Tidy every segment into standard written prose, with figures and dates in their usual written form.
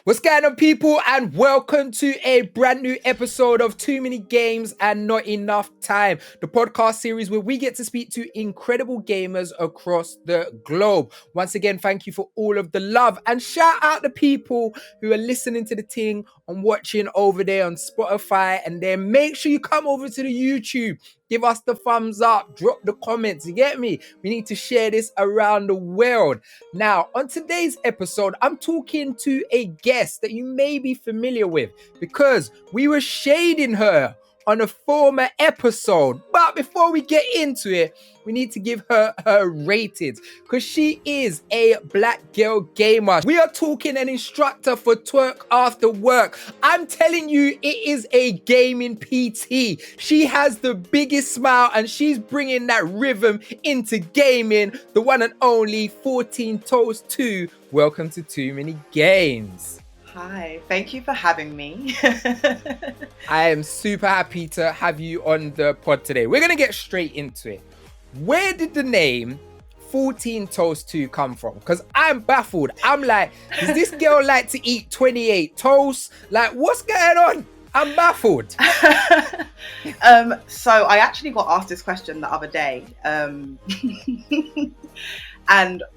What's going on, people, and welcome to a brand new episode of Too Many Games and Not Enough Time, the podcast series where we get to speak to incredible gamers across the globe. Once again, thank you for all of the love, and shout out the people who are listening to the thing and watching over there on Spotify, and then make sure you come over to the YouTube. Give us the thumbs up, drop the comments, you get me? We need to share this around the world. Now, on today's episode, I'm talking to a guest that you may be familiar with because we were shading her on a former episode. But before we get into it, we need to give her her ratings because she is a black girl gamer. We are talking an instructor for twerk after work. I'm telling you, it is a gaming PT. She has the biggest smile and she's bringing that rhythm into gaming. The one and only 14 Toast 2. Welcome to Too Many Games. Hi, thank you for having me. I am super happy to have you on the pod today. We're going to get straight into it. Where did the name 14 Toast 2 come from? Because I'm baffled. I'm like, does this girl like to eat 28 toasts? Like, what's going on? I'm baffled. So I actually got asked this question the other day. And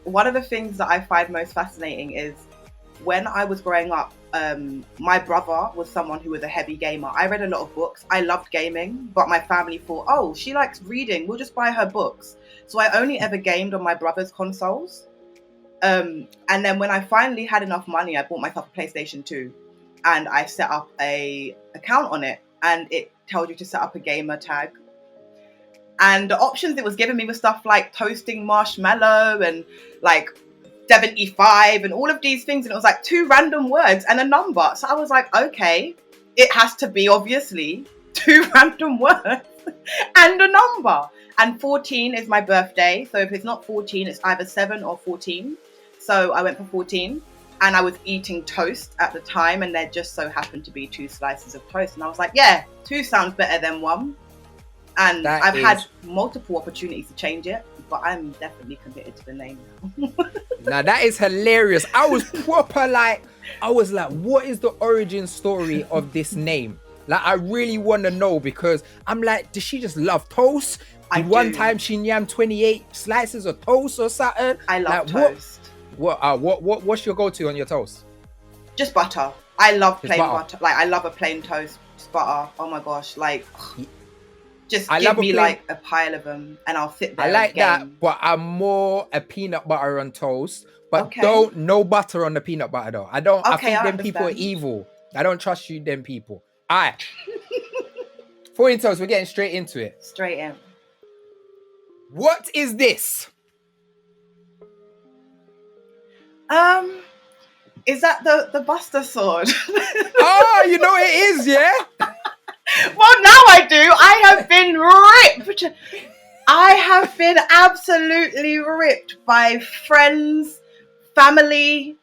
one of the things that I find most fascinating is when I was growing up, my brother was someone who was a heavy gamer. I read a lot of books. I loved gaming, but my family thought, oh, she likes reading. We'll just buy her books. So I only ever gamed on my brother's consoles. And then when I finally had enough money, I bought myself a PlayStation 2 and I set up a account on it, and it tells you to set up a gamer tag. And the options it was giving me were stuff like toasting marshmallow and like 75 and all of these things, and it was like 2 random words and a number. So I was like, okay, it has to be obviously 2 random words and a number. And 14 is my birthday, so if it's not 14, it's either 7 or 14. So I went for 14, and I was eating toast at the time, and there just so happened to be 2 slices of toast, and I was like, yeah, 2 sounds better than 1. And I've had multiple opportunities to change it, but I'm definitely committed to the name now. Now that is hilarious. I was proper like, what is the origin story of this name? Like, I really want to know, because I'm like, does she just love toast? One time she yammed 28 slices of toast or something? I love toast. What's your go-to on your toast? Just butter. I love plain butter. Like, I love a plain toast, just butter. Oh my gosh, like, just give me like a pile of them and I'll sit there. I like that, but I'm more a peanut butter on toast. But no butter on the peanut butter though. I think them people are evil. I don't trust you, them people. All right. 14 toast, we're getting straight into it. Straight in. What is this? Is that the Buster sword? Oh, you know it is, yeah? Well, now I do. I have been ripped. I have been absolutely ripped by friends, family,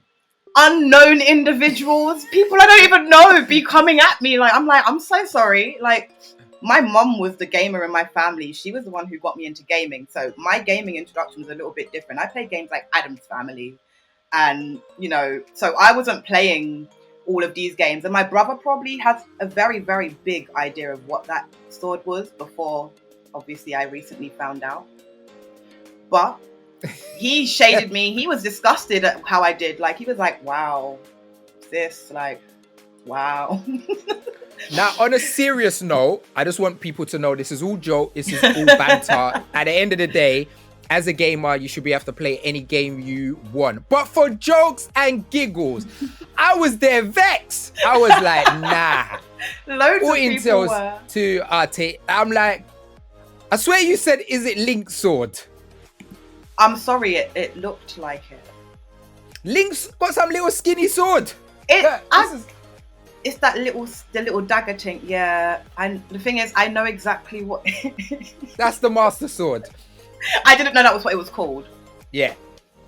unknown individuals, people I don't even know be coming at me. I'm so sorry. Like, my mum was the gamer in my family. She was the one who got me into gaming. So my gaming introduction was a little bit different. I played games like Adam's Family. And, so I wasn't playing all of these games, and my brother probably has a very, very big idea of what that sword was before, obviously, I recently found out. But he shaded me. He was disgusted at how I did. Like, he was like, wow, sis, like, wow. Now, on a serious note, I just want people to know this is all joke, this is all banter. At the end of the day, as a gamer, you should be able to play any game you want. But for jokes and giggles, I was there vexed. I was like, nah. Loads of people were. I'm like, I swear you said, is it Link's sword? I'm sorry, it looked like it. Link's got some little skinny sword. It's the little dagger thing, yeah. And the thing is, I know exactly what. That's the Master Sword. I didn't know that was what it was called. Yeah.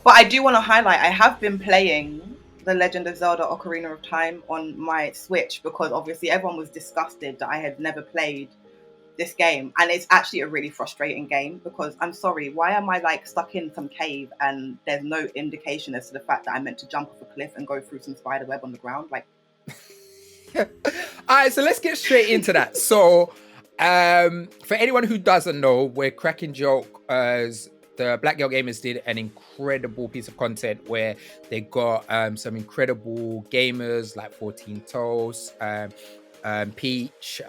But I do want to highlight, I have been playing The Legend of Zelda Ocarina of Time on my Switch, because obviously everyone was disgusted that I had never played this game, and it's actually a really frustrating game because I'm sorry, why am I like stuck in some cave and there's no indication as to the fact that I'm meant to jump off a cliff and go through some spider web on the ground? Like, All right, so let's get straight into that. So, for anyone who doesn't know, we're cracking joke as the Black Girl Gamers did an incredible piece of content where they got some incredible gamers like 14 Toast, Peach,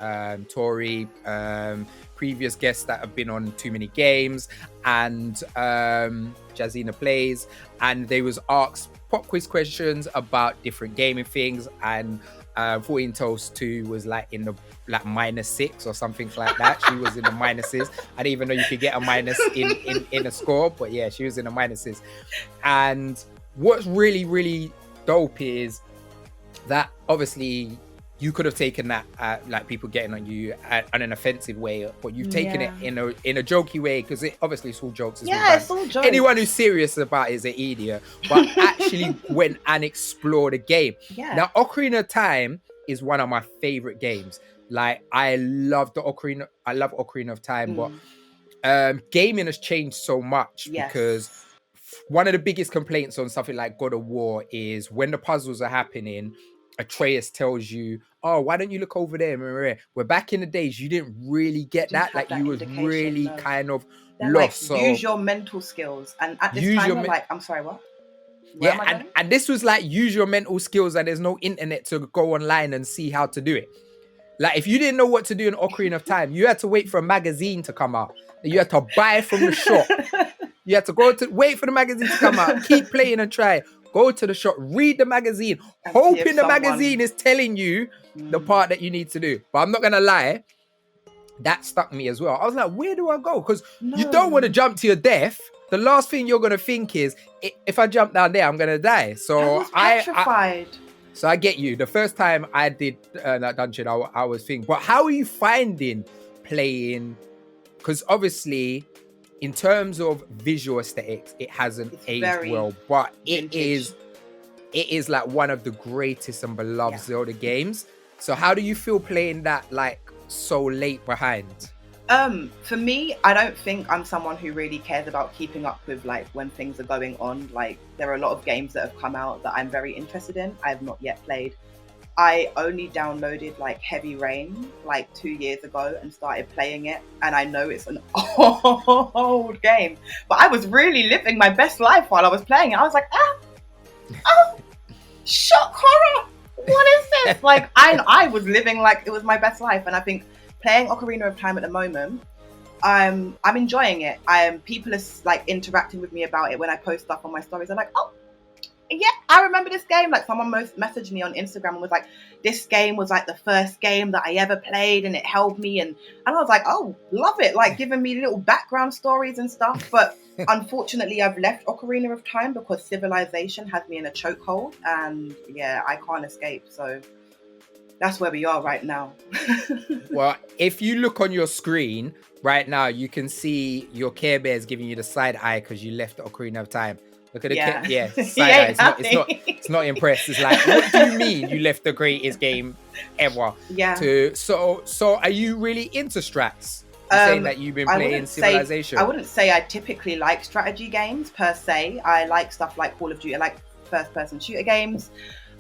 Tori, previous guests that have been on Too Many Games, and Jazina Plays, and they was asked pop quiz questions about different gaming things, and 14 Toast 2 was like in the like -6 or something like that. She was in the minuses. I didn't even know you could get a minus in a score, but yeah, she was in the minuses. And what's really, really dope is that obviously you could have taken that like people getting on you in an offensive way, but you've taken it in a jokey way, because it obviously it's all jokes. It's all jokes. Anyone who's serious about it is an idiot, but actually went and explored a game. Now, Ocarina of Time is one of my favorite games. Like, I love Ocarina of Time, but gaming has changed so much because one of the biggest complaints on something like God of War is when the puzzles are happening, Atreus tells you, oh, why don't you look over there? Where back in the days, you didn't really get that. Like, you was really kind of lost. Like, use your mental skills. And at this time, you're like, I'm sorry, what? And this was like, use your mental skills, and there's no internet to go online and see how to do it. Like, if you didn't know what to do in Ocarina of Time, you had to wait for a magazine to come out. You had to buy it from the shop. You had to wait for the magazine to come out, keep playing and try. Go to the shop, read the magazine, hoping the magazine is telling you the part that you need to do. But I'm not going to lie, that stuck me as well. I was like, where do I go? Because you don't want to jump to your death. The last thing you're going to think is, if I jump down there, I'm going to die. So I was petrified. So I get you. The first time I did that dungeon, I was thinking, but how are you finding playing? Because obviously, in terms of visual aesthetics, it hasn't aged well, but it is like one of the greatest and beloved Zelda games. So how do you feel playing that like so late behind? For me, I don't think I'm someone who really cares about keeping up with like when things are going on. Like, there are a lot of games that have come out that I'm very interested in. I have not yet played. I only downloaded like Heavy Rain like 2 years ago and started playing it, and I know it's an old game, but I was really living my best life while I was playing it. I was like, shock horror, what is this? Like, I was living like it was my best life. And I think playing Ocarina of Time at the moment, I'm enjoying it. People are like interacting with me about it when I post stuff on my stories. I'm like, oh yeah, I remember this game. Like, someone messaged me on Instagram and was like, this game was like the first game that I ever played and it held me, and I was like, oh, love it, like giving me little background stories and stuff. But unfortunately, I've left Ocarina of Time because Civilization has me in a chokehold, and yeah, I can't escape. So that's where we are right now. Well, if you look on your screen right now, you can see your Care Bears giving you the side eye because you left Ocarina of Time. Look at the side eye. It's not impressed. It's like, what do you mean you left the greatest game ever? Yeah. So are you really into strats? Saying that you've been playing Civilization. I wouldn't say I typically like strategy games per se. I like stuff like Call of Duty. I like first-person shooter games.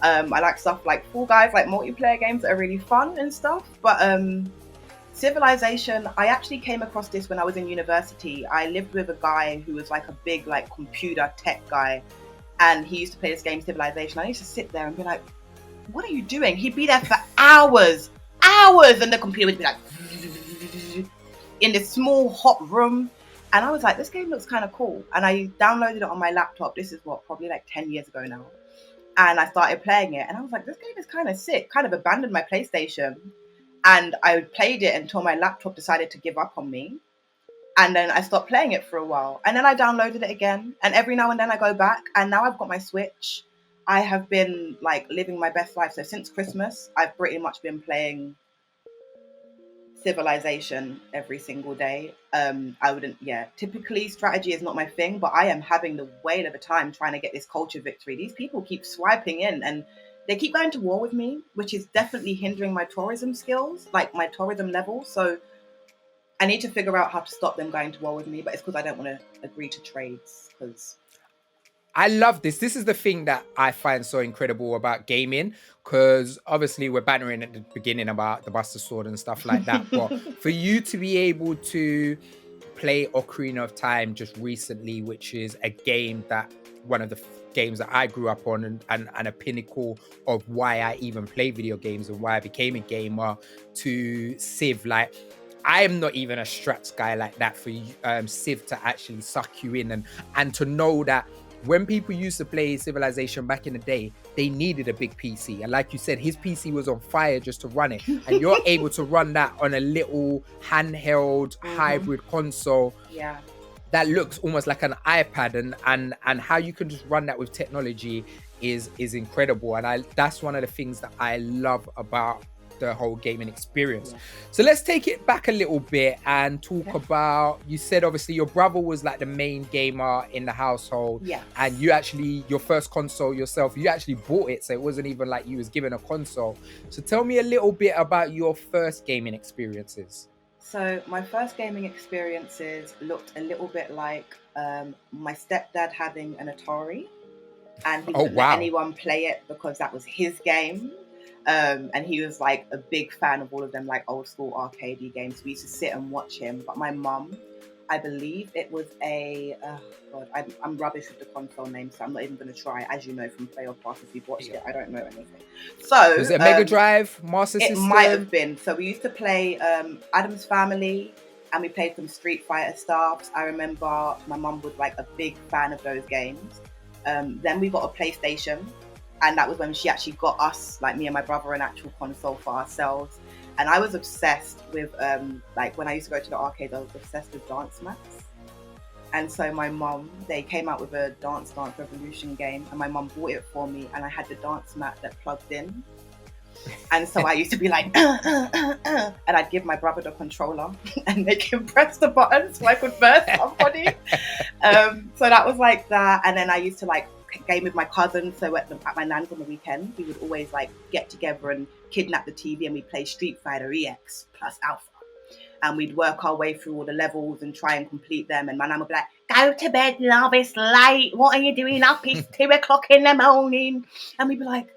I like stuff like Fall Guys, like multiplayer games that are really fun and stuff. But Civilization, I actually came across this when I was in university. I lived with a guy who was like a big like computer tech guy, and he used to play this game Civilization. I used to sit there and be like, what are you doing? He'd be there for hours, and the computer would be like in this small hot room, and I was like, this game looks kind of cool. And I downloaded it on my laptop. This is probably like 10 years ago now, and I started playing it, and I was like, this game is kind of sick. Kind of abandoned my PlayStation. And I played it until my laptop decided to give up on me. And then I stopped playing it for a while. And then I downloaded it again. And every now and then I go back. And now I've got my Switch. I have been like living my best life. So since Christmas, I've pretty much been playing Civilization every single day. Typically strategy is not my thing, but I am having the whale of a time trying to get this culture victory. These people keep swiping in and they keep going to war with me, which is definitely hindering my tourism skills, like my tourism level. So I need to figure out how to stop them going to war with me, but it's because I don't want to agree to trades. Because I love this. This is the thing that I find so incredible about gaming, because obviously we're bantering at the beginning about the Buster Sword and stuff like that. But for you to be able to play Ocarina of Time just recently, which is a game that one of the games that I grew up on, and a pinnacle of why I even play video games and why I became a gamer, to Civ, like, I am not even a strats guy like that. For you, Civ to actually suck you in, and to know that when people used to play Civilization back in the day, they needed a big PC. And like you said, his PC was on fire just to run it. And you're able to run that on a little handheld hybrid console. Yeah. That looks almost like an iPad, and how you can just run that with technology is incredible. And that's one of the things that I love about the whole gaming experience. Yeah. So let's take it back a little bit and talk about, you said obviously your brother was like the main gamer in the household. Yeah. And you actually, your first console yourself, you actually bought it. So it wasn't even like you was given a console. So tell me a little bit about your first gaming experiences. So my first gaming experiences looked a little bit like my stepdad having an Atari, and he wouldn't let anyone play it because that was his game. And he was like a big fan of all of them, like old school arcadey games. We used to sit and watch him. But my mum, I believe it was I'm rubbish with the console name, so I'm not even going to try. As you know from Play or Pass, if you've watched it, I don't know anything. So was it Mega Drive, Master System? It might have been. So we used to play Addams Family, and we played some Street Fighter stuff. I remember my mum was like a big fan of those games. Then we got a PlayStation. And that was when she actually got us, like me and my brother, an actual console for ourselves. And I was obsessed with, like when I used to go to the arcade, I was obsessed with dance mats. And so my mum, they came out with a Dance Revolution game, and my mum bought it for me, and I had the dance mat that plugged in. And so I used to be like, and I'd give my brother the controller and make him press the button so I could burst somebody. So that was like that. And then I used to like game with my cousins. So at my nan's on the weekend, we would always like get together and kidnap the TV, and we'd play Street Fighter EX plus Alpha. And we'd work our way through all the levels and try and complete them. And my nan would be like, "Go to bed, love, it's late. What are you doing up? It's 2:00 in the morning." And we'd be like,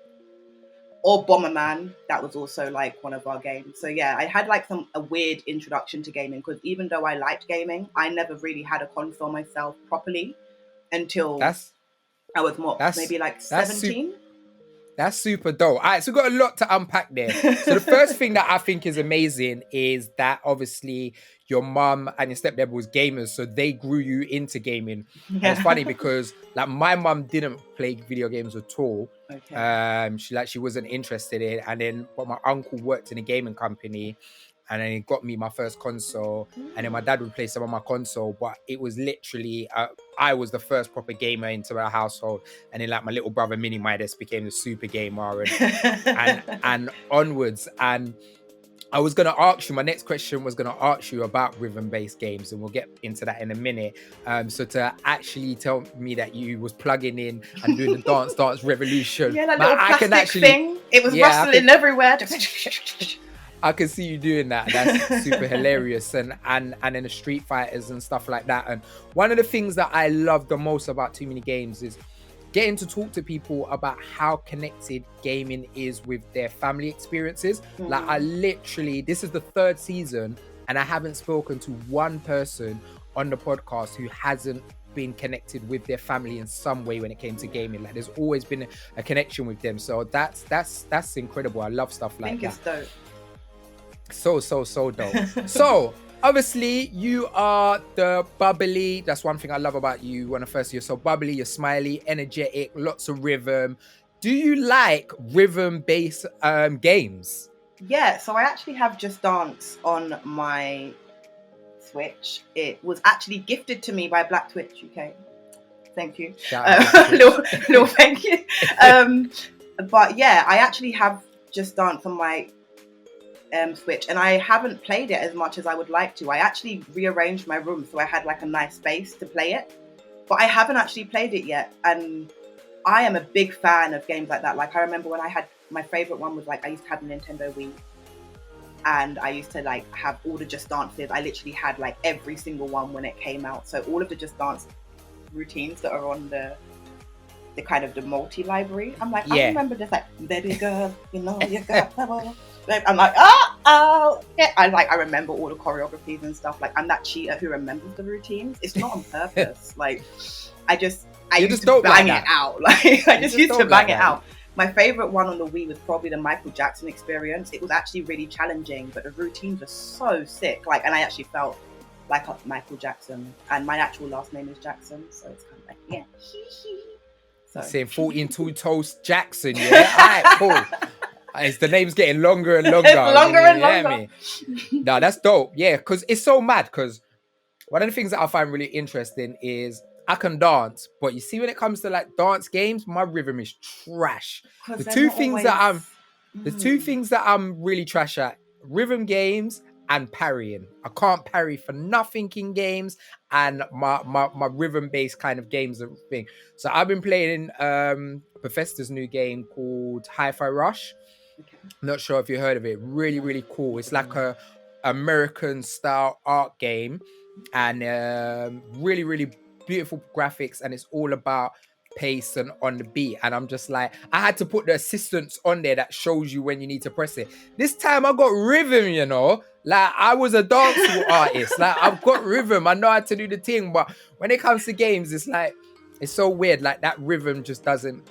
or Bomberman, that was also like one of our games. So yeah, I had like a weird introduction to gaming, because even though I liked gaming, I never really had a console myself properly until I was maybe like 17. That's super dope. All right, so we've got a lot to unpack there. So the first thing that I think is amazing is that obviously your mum and your stepdad was gamers, so they grew you into gaming. Yeah. And it's funny because like my mum didn't play video games at all. Okay. She wasn't interested in it. But my uncle worked in a gaming company, and then he got me my first console. And then my dad would play some of my console, but it was literally, I was the first proper gamer into our household. And then like my little brother, Mini Midas, became the super gamer and onwards. And I was going to ask you, my next question was going to ask you about rhythm-based games, and we'll get into that in a minute. So to actually tell me that you was plugging in and doing the Dance Revolution. Yeah, that little plastic thing. It was rustling everywhere. I can see you doing that. That's super hilarious. And in the Street Fighters and stuff like that. And one of the things that I love the most about Too Many Games is getting to talk to people about how connected gaming is with their family experiences. Mm-hmm. Like I literally, this is the 3rd season, and I haven't spoken to one person on the podcast who hasn't been connected with their family in some way when it came to gaming. Like there's always been a connection with them. So that's incredible. I love stuff like that. It's dope. So dope. So obviously you are the bubbly, that's one thing I love about you. When I first see you're so bubbly, you're smiley, energetic, lots of rhythm. Do you like rhythm-based games? Yeah, so I actually have Just Dance on my Switch. It was actually gifted to me by Black Twitch UK. Thank you. Little thank you. But yeah, I actually have Just Dance on my Switch, and I haven't played it as much as I would like to. I actually rearranged my room so I had like a nice space to play it, but I haven't actually played it yet. And I am a big fan of games like that. Like I remember when I had my favorite one was like I used to have a Nintendo Wii, and I used to like have all the Just Dances. I literally had like every single one when it came out. So all of the Just Dance routines that are on the kind of the multi-library. I'm like, I remember just like, baby girl, you know you got trouble. I'm like, yeah. I remember all the choreographies and stuff. Like, I'm that cheater who remembers the routines. It's not on purpose. Like, I used to bang it out. Like, I just used to bang it out. My favorite one on the Wii was probably the Michael Jackson experience. It was actually really challenging, but the routines were so sick. Like, and I actually felt like Michael Jackson, and my actual last name is Jackson, so it's kind of like, yeah. So. Saying 14 Two Toast Jackson, yeah. All right, cool. As the name's getting longer and longer. Longer and longer. No, that's dope. Yeah, because it's so mad. Because one of the things that I find really interesting is I can dance, but you see, when it comes to like dance games, my rhythm is trash. The two things that I'm really trash at: rhythm games and parrying. I can't parry for nothing in games, and my rhythm based kind of games are thing. So I've been playing Bethesda's new game called Hi-Fi Rush. Okay. I'm not sure if you heard of it. Really, really cool. It's like a American style art game, and really, really beautiful graphics, and it's all about pace and on the beat. And I'm just like, I had to put the assistance on there that shows you when you need to press it. This time I got rhythm, you know. Like, I was a dancehall artist. Like, I've got rhythm. I know how to do the thing, but when it comes to games, it's like, it's so weird. Like, that rhythm just doesn't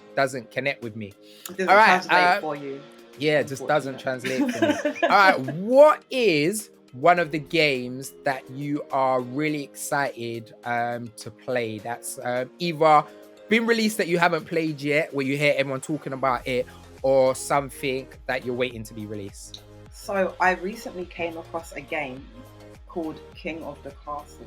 connect with me. It doesn't translate for you. Yeah, it just doesn't translate for me. All right, what is one of the games that you are really excited to play that's either been released that you haven't played yet, where you hear everyone talking about it, or something that you're waiting to be released? So I recently came across a game called King of the Castle,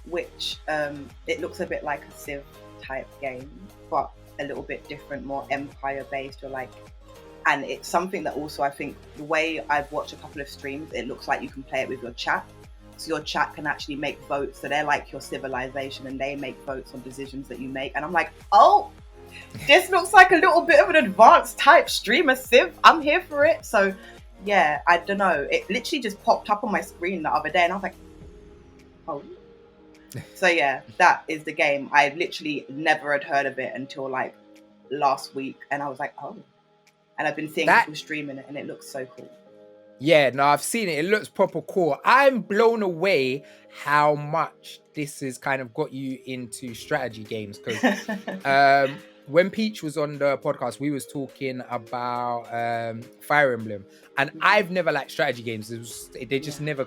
which it looks a bit like a Civ type game, but a little bit different, more empire based. Or like, and it's something that also, I think, the way I've watched a couple of streams, it looks like you can play it with your chat. So your chat can actually make votes. So they're like your civilization, and they make votes on decisions that you make. And I'm like, oh, this looks like a little bit of an advanced type streamer Civ. I'm here for it. So yeah, I don't know. It literally just popped up on my screen the other day, and I was like, oh. So yeah, that is the game. I literally never had heard of it until like last week, and I was like, oh. And I've been seeing people streaming it, and it looks so cool. Yeah, no, I've seen it. It looks proper cool. I'm blown away how much this has kind of got you into strategy games. Because when Peach was on the podcast, we was talking about Fire Emblem. And I've never liked strategy games. They just never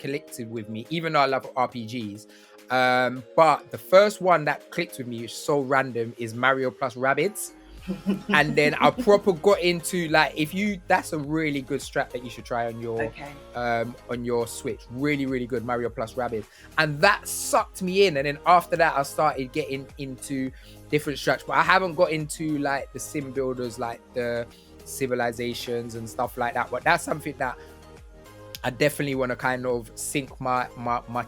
connected with me, even though I love RPGs. But the first one that clicked with me, is so random, is Mario plus Rabbids. And then I proper got into like, that's a really good strat that you should try on your Switch. Really, really good, Mario plus Rabbids. And that sucked me in. And then after that, I started getting into different strats, but I haven't got into like the sim builders, like the civilizations and stuff like that. But that's something that I definitely want to kind of sink my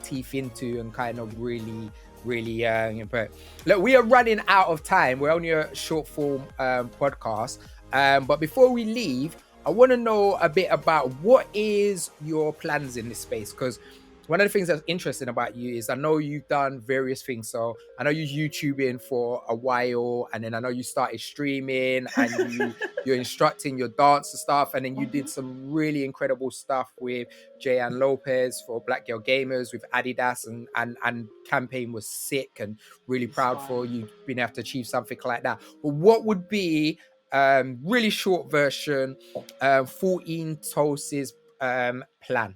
teeth into and kind of really but look, we are running out of time. We're only a short form podcast, but before we leave, I want to know a bit about what is your plans in this space, because one of the things that's interesting about you is I know you've done various things. So I know you're YouTubing for a while, and then I know you started streaming, and you're instructing your dance and stuff, and then you did some really incredible stuff with Jayan Lopez for Black Girl Gamers with Adidas, and campaign was sick, and really proud for you being able to achieve something like that. But what would be really short version 14 Toast's plan?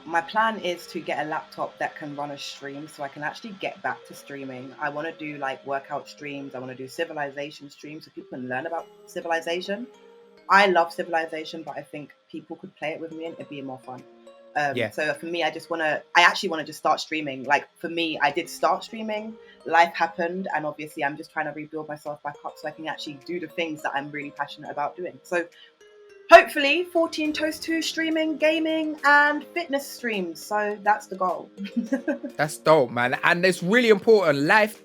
My plan is to get a laptop that can run a stream, so I can actually get back to streaming. I want to do like workout streams. I want to do civilization streams so people can learn about civilization. I love civilization, but I think people could play it with me and it'd be more fun. So for me, I actually want to just start streaming. Like for me, I did start streaming, life happened, and obviously I'm just trying to rebuild myself back up so I can actually do the things that I'm really passionate about doing. So hopefully 14 Toast 2 streaming, gaming, and fitness streams. So that's the goal. That's dope, man. And it's really important. Life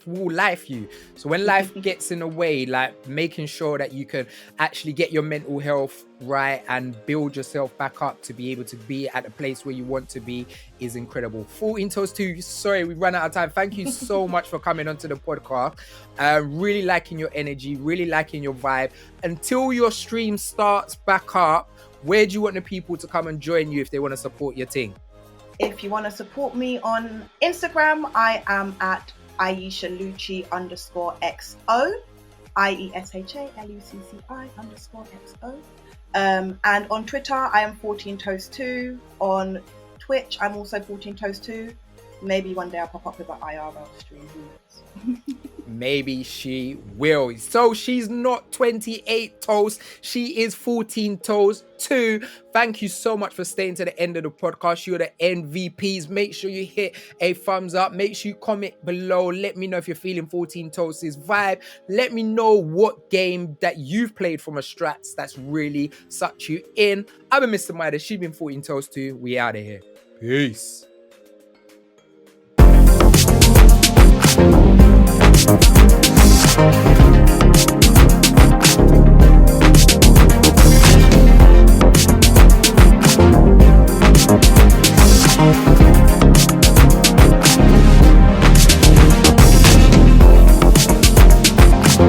will life you. So when life gets in the way, like making sure that you can actually get your mental health right, and build yourself back up to be able to be at a place where you want to be is incredible. 14 Toast 2, sorry, we ran out of time. Thank you so much for coming onto the podcast. Really liking your energy, really liking your vibe. Until your stream starts back up, where do you want the people to come and join you if they want to support your team? If you want to support me on Instagram, I am at IeshaLucci_XO, IeshaLucci_XO. And on Twitter, I am 14Toast2. On Twitch, I'm also 14Toast2. Maybe one day I'll pop up with an IRL stream. Who knows? Maybe she will. So she's not 28 Toast. She is 14 Toast 2. Thank you so much for staying to the end of the podcast. You're the MVPs. Make sure you hit a thumbs up. Make sure you comment below. Let me know if you're feeling 14 Toast's vibe. Let me know what game that you've played from a strats that's really sucked you in. I've been Mr. Midas. She's been 14 Toast 2. We out of here. Peace.